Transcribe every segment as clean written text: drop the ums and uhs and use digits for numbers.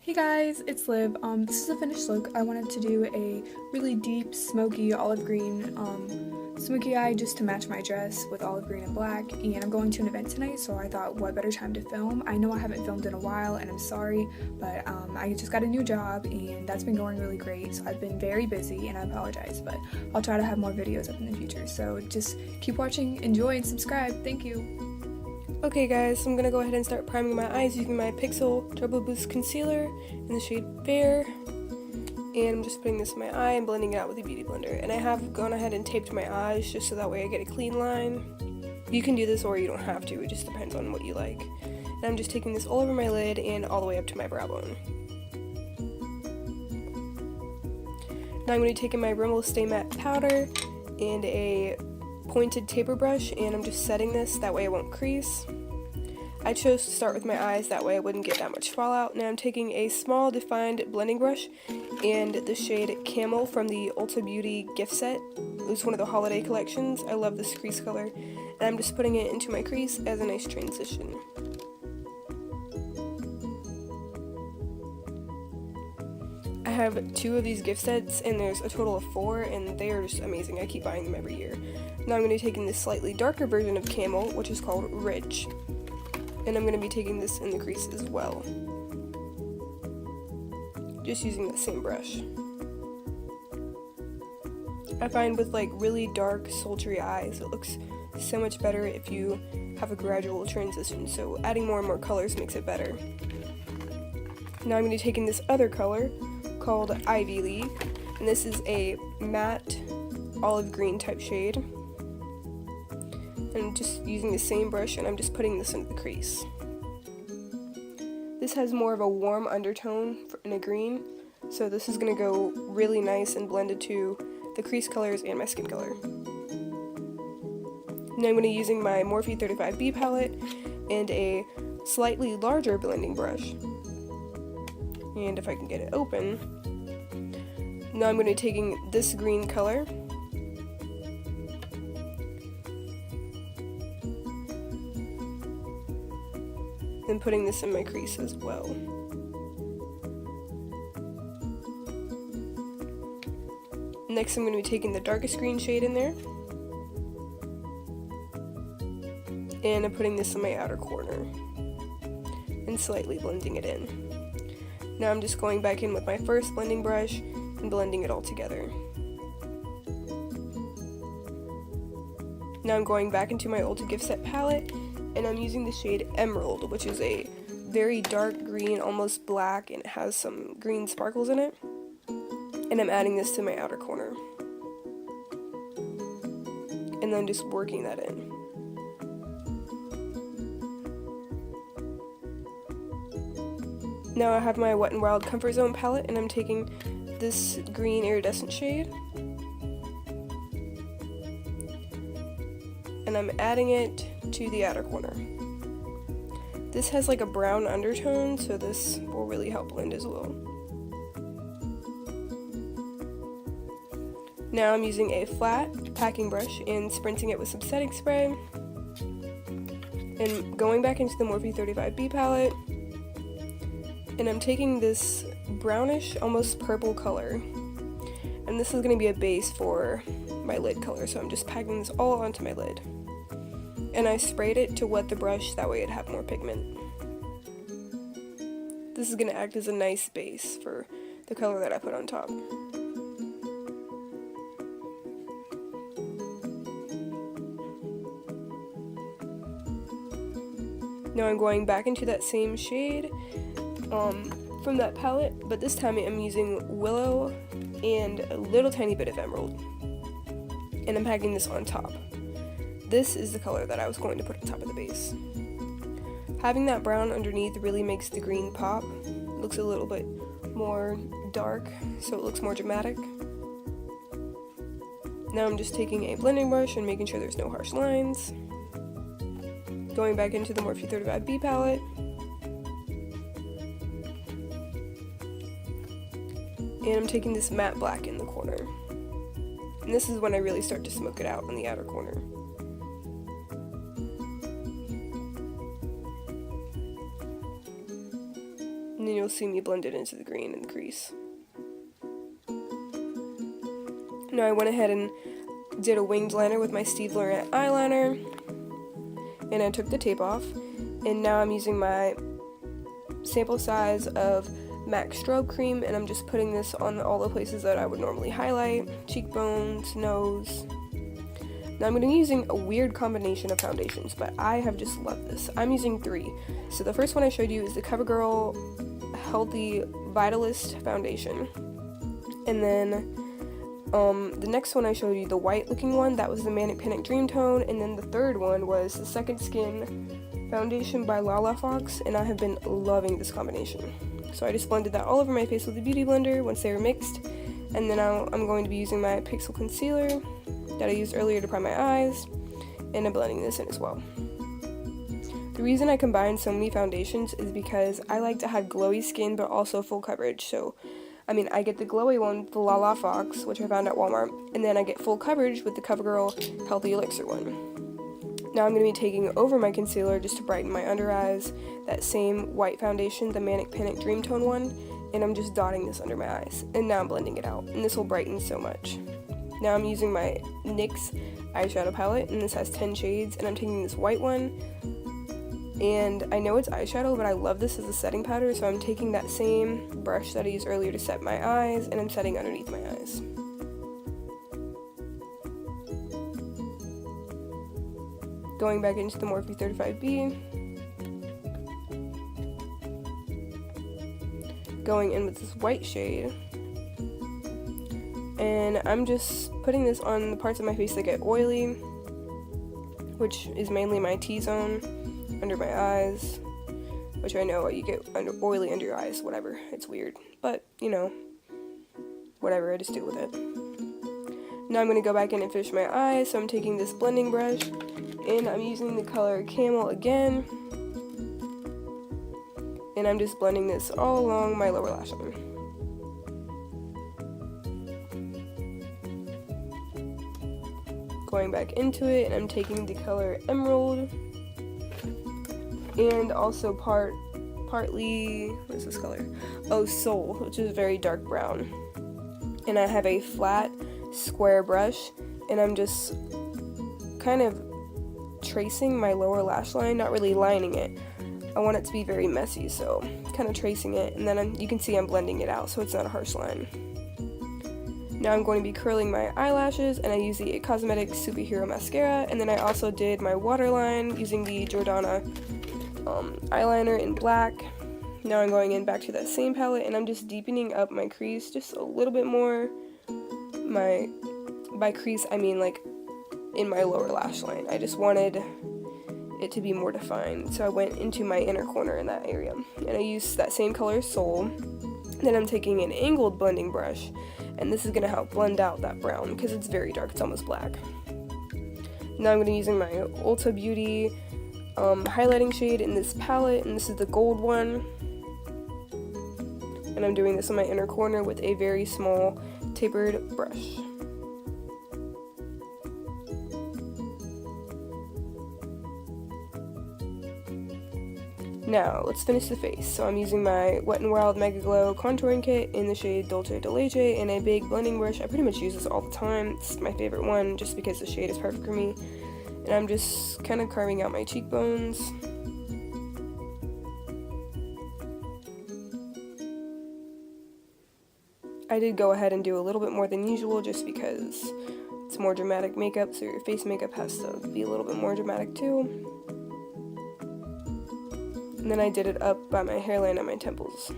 Hey guys, it's Liv. This is a finished look. I wanted to do a really deep, smoky, olive green, smoky eye just to match my dress with olive green and black. And I'm going to an event tonight, so I thought, what better time to film? I know I haven't filmed in a while, and I'm sorry, but I just got a new job, and that's been going really great. So I've been very busy, and I apologize, but I'll try to have more videos up in the future. So just keep watching, enjoy, and subscribe. Thank you. Okay guys, so I'm going to go ahead and start priming my eyes using my Pixel Turbo Boost Concealer in the shade Fair. And I'm just putting this in my eye and blending it out with a beauty blender. And I have gone ahead and taped my eyes just so that way I get a clean line. You can do this or you don't have to, it just depends on what you like. And I'm just taking this all over my lid and all the way up to my brow bone. Now I'm going to be taking my Rimmel Stay Matte powder and a pointed taper brush, and I'm just setting this, that way it won't crease. I chose to start with my eyes, that way I wouldn't get that much fallout. Now I'm taking a small defined blending brush and the shade Camel from the Ulta Beauty gift set. It was one of the holiday collections. I love this crease color, and I'm just putting it into my crease as a nice transition. I have 2 of these gift sets, and there's a total of 4, and they are just amazing. I keep buying them every year. Now I'm going to be taking this slightly darker version of Camel, which is called Rich, and I'm going to be taking this in the crease as well, just using the same brush. I find with like really dark, sultry eyes, it looks so much better if you have a gradual transition, so adding more and more colors makes it better. Now I'm going to be taking this other color called Ivy League, and this is a matte olive green type shade. And I'm just using the same brush, and I'm just putting this into the crease. This has more of a warm undertone in a green, so this is going to go really nice and blended to the crease colors and my skin color. Now I'm going to be using my Morphe 35B palette and a slightly larger blending brush. And if I can get it open, now I'm going to be taking this green color and putting this in my crease as well. Next I'm going to be taking the darkest green shade in there, and I'm putting this in my outer corner and slightly blending it in. Now I'm just going back in with my first blending brush and blending it all together. Now I'm going back into my Ulta gift set palette, and I'm using the shade Emerald, which is a very dark green, almost black, and it has some green sparkles in it. And I'm adding this to my outer corner. And then just working that in. Now I have my Wet n Wild Comfort Zone palette, and I'm taking this green iridescent shade, and I'm adding it to the outer corner. This has like a brown undertone, so this will really help blend as well. Now I'm using a flat packing brush and spritzing it with some setting spray, and going back into the Morphe 35B palette, and I'm taking this brownish, almost purple color, and this is going to be a base for my lid color, so I'm just packing this all onto my lid. And I sprayed it to wet the brush, that way it'd have more pigment. This is going to act as a nice base for the color that I put on top. Now I'm going back into that same shade from that palette, but this time I'm using Willow and a little tiny bit of Emerald, and I'm packing this on top. This is the color that I was going to put on top of the base. Having that brown underneath really makes the green pop. It looks a little bit more dark, so it looks more dramatic. Now I'm just taking a blending brush and making sure there's no harsh lines. Going back into the Morphe 35B palette, and I'm taking this matte black in the corner. And this is when I really start to smoke it out in the outer corner. And then you'll you'll see me blend it into the green in the crease. Now I went ahead and did a winged liner with my Steve Laurent eyeliner, and I took the tape off, and now I'm using my sample size of MAC strobe cream, and I'm just putting this on all the places that I would normally highlight: cheekbones, nose. Now I'm going to be using a weird combination of foundations, but I have just loved this. I'm using 3. So the first one I showed you is the CoverGirl Healthy Vitalist Foundation, and then the next one I showed you, the white looking one, that was the Manic Panic Dream Tone, and then the third one was the Second Skin Foundation by Lala Fox, and I have been loving this combination. So I just blended that all over my face with a beauty blender once they were mixed, and then I'm going to be using my Pixel Concealer that I used earlier to prime my eyes, and I'm blending this in as well. The reason I combine so many foundations is because I like to have glowy skin but also full coverage. So I get the glowy one, the Lala Fox, which I found at Walmart, and then I get full coverage with the CoverGirl Healthy Elixir one. Now I'm going to be taking over my concealer just to brighten my under eyes, that same white foundation, the Manic Panic Dream Tone one, and I'm just dotting this under my eyes, and now I'm blending it out, and this will brighten so much. Now I'm using my NYX eyeshadow palette, and this has 10 shades, and I'm taking this white one, and I know it's eyeshadow, but I love this as a setting powder, so I'm taking that same brush that I used earlier to set my eyes, and I'm setting underneath my eyes. Going back into the Morphe 35B, going in with this white shade, and I'm just putting this on the parts of my face that get oily, which is mainly my T-zone, under my eyes, which I know you get oily under your eyes, whatever, it's weird, but whatever, I just deal with it. Now I'm going to go back in and finish my eyes, so I'm taking this blending brush, and I'm using the color Camel again, and I'm just blending this all along my lower lash line. Going back into it, and I'm taking the color Emerald, and also partly, what is this color? Oh, Soul, which is very dark brown. And I have a flat, square brush, and I'm just kind of tracing my lower lash line, not really lining it. I want it to be very messy, so kind of tracing it, and then you can see I'm blending it out, so it's not a harsh line. Now I'm going to be curling my eyelashes, and I use the IT Cosmetics Superhero Mascara, and then I also did my waterline using the Jordana eyeliner in black. Now I'm going in back to that same palette, and I'm just deepening up my crease just a little bit more. By crease, I mean like in my lower lash line. I just wanted it to be more defined, so I went into my inner corner in that area, and I used that same color Soul. Then I'm taking an angled blending brush, and this is going to help blend out that brown because it's very dark, it's almost black. Now I'm going to be using my Ulta Beauty highlighting shade in this palette, and this is the gold one, and I'm doing this in my inner corner with a very small tapered brush. Now, let's finish the face. So I'm using my Wet n Wild Mega Glow contouring kit in the shade Dolce de Leche and a big blending brush. I pretty much use this all the time. It's my favorite one just because the shade is perfect for me. And I'm just kind of carving out my cheekbones. I did go ahead and do a little bit more than usual just because it's more dramatic makeup, so your face makeup has to be a little bit more dramatic too. And then I did it up by my hairline and my temples.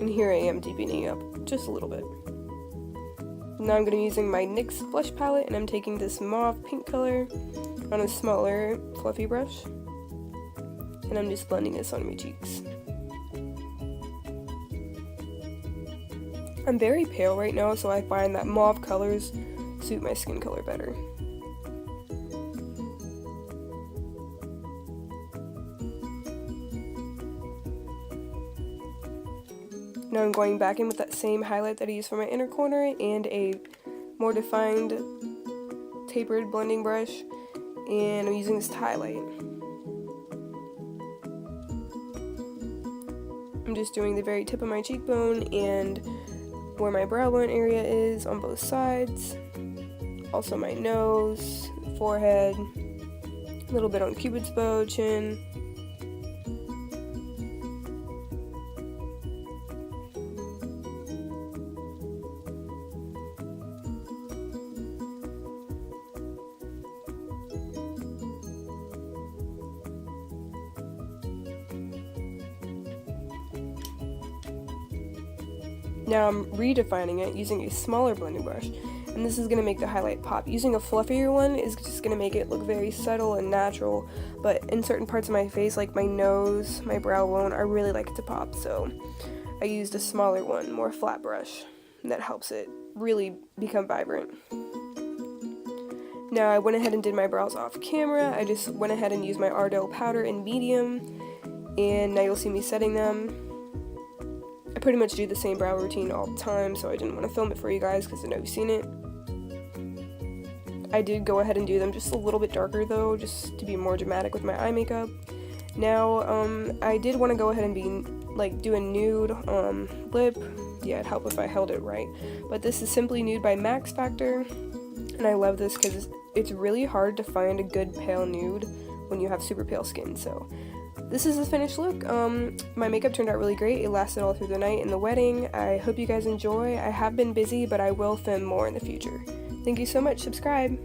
And here I am deepening up just a little bit. Now I'm going to be using my NYX blush palette, and I'm taking this mauve pink color on a smaller fluffy brush. And I'm just blending this on my cheeks. I'm very pale right now, so I find that mauve colors suit my skin color better. Now I'm going back in with that same highlight that I used for my inner corner and a more defined tapered blending brush, and I'm using this to highlight. I'm just doing the very tip of my cheekbone and where my brow bone area is on both sides. Also my nose, forehead, a little bit on Cupid's bow, chin. Now I'm redefining it using a smaller blending brush, and this is going to make the highlight pop. Using a fluffier one is just going to make it look very subtle and natural, but in certain parts of my face, like my nose, my brow bone, I really like it to pop, so I used a smaller one, more flat brush, and that helps it really become vibrant. Now I went ahead and did my brows off camera. I just went ahead and used my Ardell powder in medium, and now you'll see me setting them. I pretty much do the same brow routine all the time, so I didn't want to film it for you guys because I know you've seen it. I did go ahead and do them just a little bit darker though, just to be more dramatic with my eye makeup. Now, I did want to go ahead and do a nude lip. Yeah, it'd help if I held it right. But this is Simply Nude by Max Factor, and I love this because it's really hard to find a good pale nude when you have super pale skin, so this is the finished look. My makeup turned out really great. It lasted all through the night and the wedding. I hope you guys enjoy. I have been busy, but I will film more in the future. Thank you so much. Subscribe.